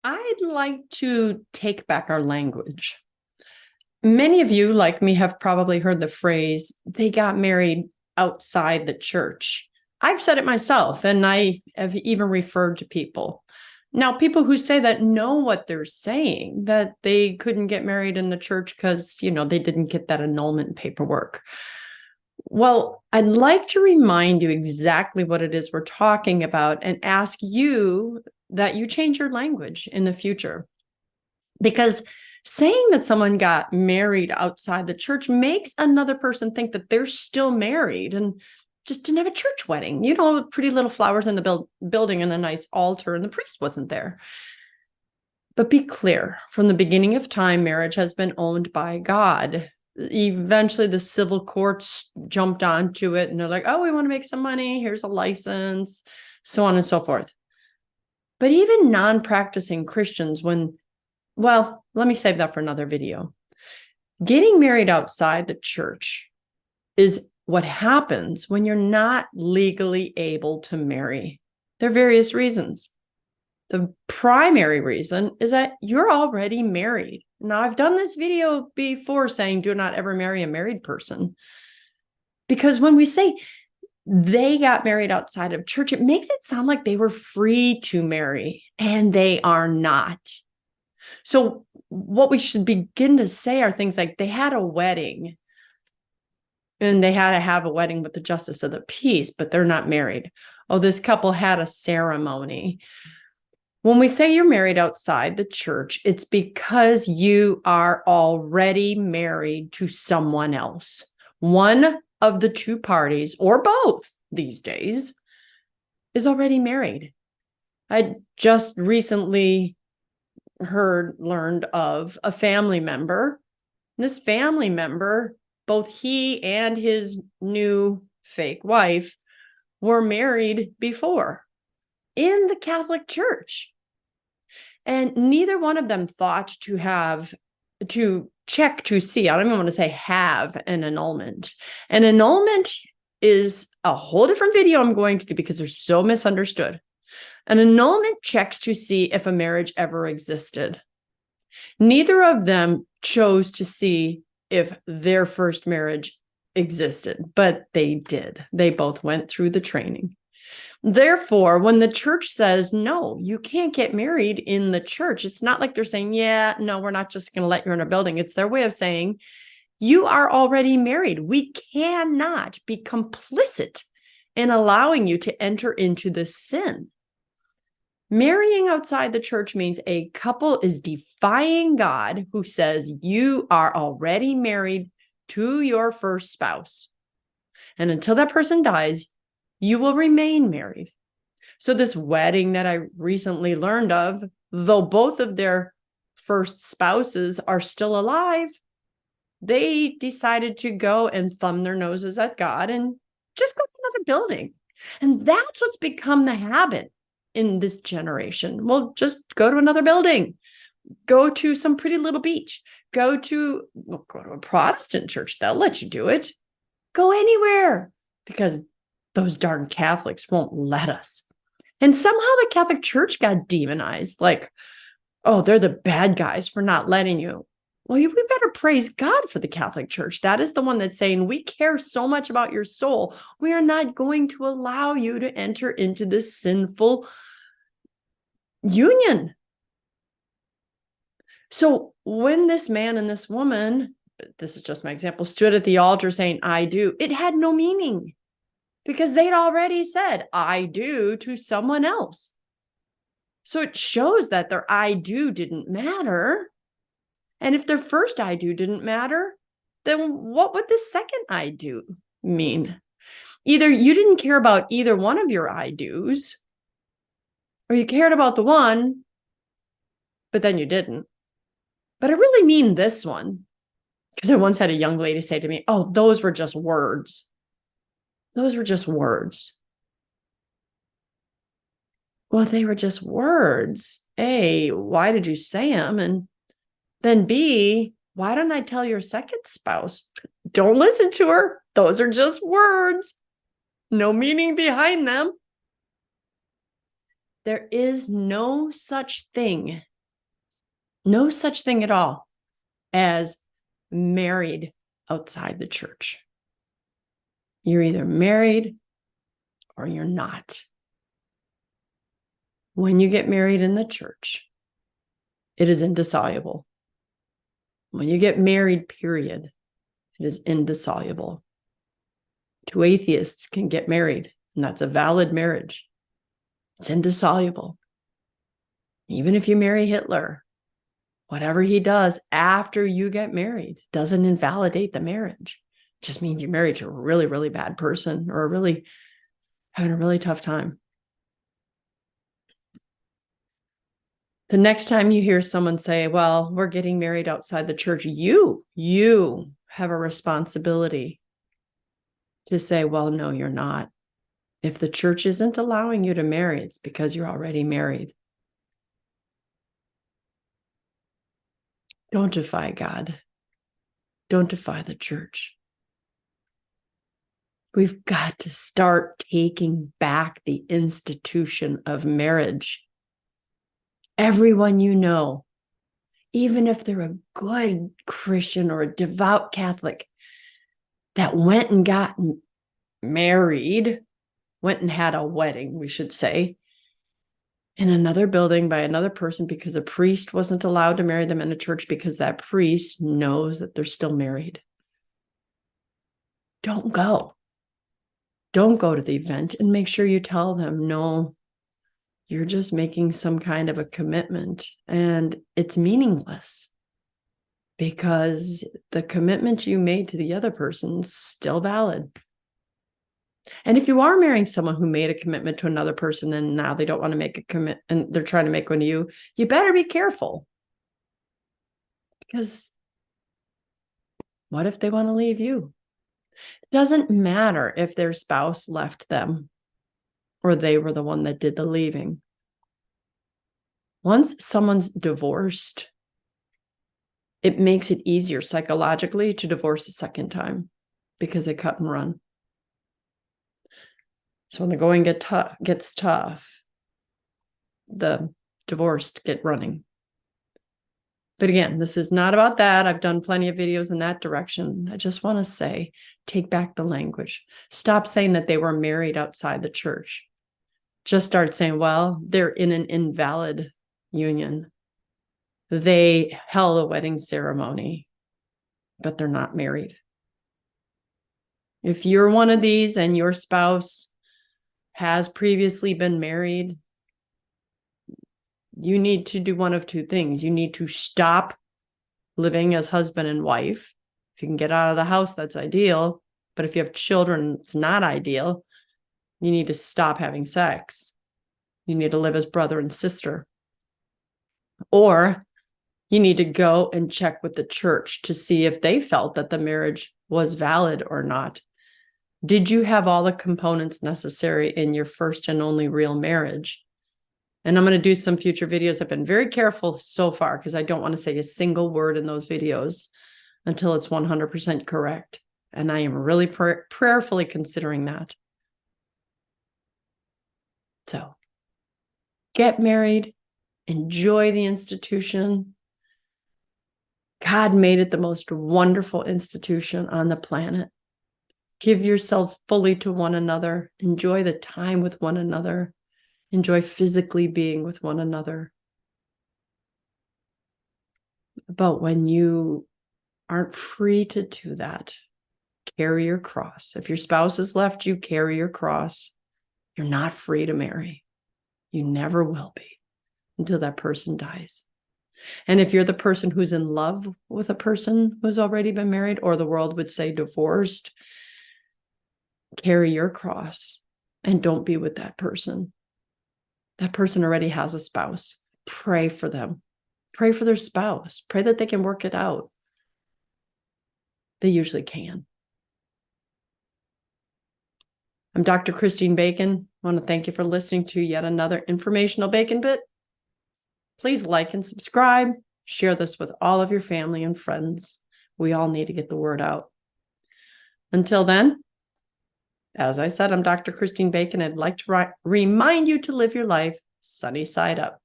I'd like to take back our language. Many of you, like me, have probably heard the phrase, they got married outside the church. I've said it myself, and I have even referred to people. Now, people who say that know what they're saying, that they couldn't get married in the church because, they didn't get that annulment paperwork. Well, I'd like to remind you exactly what it is we're talking about and ask you that you change your language in the future. Because saying that someone got married outside the church makes another person think that they're still married and just didn't have a church wedding, pretty little flowers in the building and a nice altar, and the priest wasn't there. But be clear, from the beginning of time, marriage has been owned by God. Eventually, the civil courts jumped onto it and they're like, oh, we want to make some money. Here's a license, so on and so forth. But even non-practicing Christians, let me save that for another video. Getting married outside the church is what happens when you're not legally able to marry. There are various reasons. The primary reason is that you're already married. Now, I've done this video before saying do not ever marry a married person. Because when we say they got married outside of church, it makes it sound like they were free to marry, and they are not. So what we should begin to say are things like they had a wedding and they had to have a wedding with the justice of the peace, but they're not married. Oh, this couple had a ceremony. When we say you're married outside the church, it's because you are already married to someone else. One of the two parties, or both these days, is already married. I just recently learned of a family member. This family member, both he and his new fake wife, were married before in the Catholic Church. And neither one of them thought to check to see, I don't even want to say have an annulment. An annulment is a whole different video I'm going to do because they're so misunderstood. An annulment checks to see if a marriage ever existed. Neither of them chose to see if their first marriage existed, but they did. They both went through the training. Therefore, when the church says, no, you can't get married in the church, it's not like they're saying, yeah, no, we're not just going to let you in our building. It's their way of saying, you are already married. We cannot be complicit in allowing you to enter into this sin. Marrying outside the church means a couple is defying God, who says you are already married to your first spouse. And until that person dies, you will remain married. So this wedding that I recently learned of, though both of their first spouses are still alive, they decided to go and thumb their noses at God and just go to another building. And that's what's become the habit in this generation. Well, just go to another building, go to some pretty little beach, go to a Protestant church. They'll let you do it. Go anywhere, because those darn Catholics won't let us. And somehow the Catholic Church got demonized. Like, oh, they're the bad guys for not letting you. Well, we better praise God for the Catholic Church. That is the one that's saying, we care so much about your soul. We are not going to allow you to enter into this sinful union. So when this man and this woman, this is just my example, stood at the altar saying, I do, it had no meaning because they'd already said, I do to someone else. So it shows that their I do didn't matter. And if their first I do didn't matter, then what would the second I do mean? Either you didn't care about either one of your I do's, or you cared about the one, but then you didn't. But I really mean this one, because I once had a young lady say to me, oh, those were just words. Those were just words. Well, if they were just words, A, why did you say them? And then B, why don't I tell your second spouse, don't listen to her. Those are just words. No meaning behind them. There is no such thing No such thing at all as married outside the church. You're either married or you're not. When you get married in the church, it is indissoluble. When you get married, period, it is indissoluble. Two atheists can get married, and that's a valid marriage. It's indissoluble. Even if you marry Hitler, whatever he does after you get married doesn't invalidate the marriage. It just means you're married to a really, really bad person or having a really tough time. The next time you hear someone say, well, we're getting married outside the church, you have a responsibility to say, well, no, you're not. If the church isn't allowing you to marry, it's because you're already married. Don't defy God. Don't defy the church. We've got to start taking back the institution of marriage. Everyone you know, even if they're a good Christian or a devout Catholic that went and got married, went and had a wedding, we should say, in another building by another person because a priest wasn't allowed to marry them in a church because that priest knows that they're still married. Don't go. Don't go to the event, and make sure you tell them, no, you're just making some kind of a commitment and it's meaningless because the commitment you made to the other person's still valid. And if you are marrying someone who made a commitment to another person and now they don't want to make a commitment and they're trying to make one to you, you better be careful. Because what if they want to leave you? It doesn't matter if their spouse left them or they were the one that did the leaving. Once someone's divorced, it makes it easier psychologically to divorce a second time because they cut and run. So when the going gets tough, the divorced get running. But again, this is not about that. I've done plenty of videos in that direction. I just want to say, take back the language. Stop saying that they were married outside the church. Just start saying, well, they're in an invalid union. They held a wedding ceremony, but they're not married. If you're one of these and your spouse has previously been married, you need to do one of two things. You need to stop living as husband and wife. If you can get out of the house, that's ideal. But if you have children, it's not ideal. You need to stop having sex. You need to live as brother and sister. Or you need to go and check with the church to see if they felt that the marriage was valid or not. Did you have all the components necessary in your first and only real marriage? And I'm going to do some future videos. I've been very careful so far because I don't want to say a single word in those videos until it's 100% correct. And I am really prayerfully considering that. So get married, enjoy the institution. God made it the most wonderful institution on the planet. Give yourself fully to one another. Enjoy the time with one another. Enjoy physically being with one another. But when you aren't free to do that, carry your cross. If your spouse has left you, carry your cross. You're not free to marry. You never will be until that person dies. And if you're the person who's in love with a person who's already been married, or the world would say divorced, carry your cross and don't be with that person. That person already has a spouse. Pray for them. Pray for their spouse. Pray that they can work it out. They usually can. I'm Dr. Christine Bacon. I want to thank you for listening to yet another informational Bacon Bit. Please like and subscribe. Share this with all of your family and friends. We all need to get the word out. Until then, as I said, I'm Dr. Christine Bacon. I'd like to remind you to live your life sunny side up.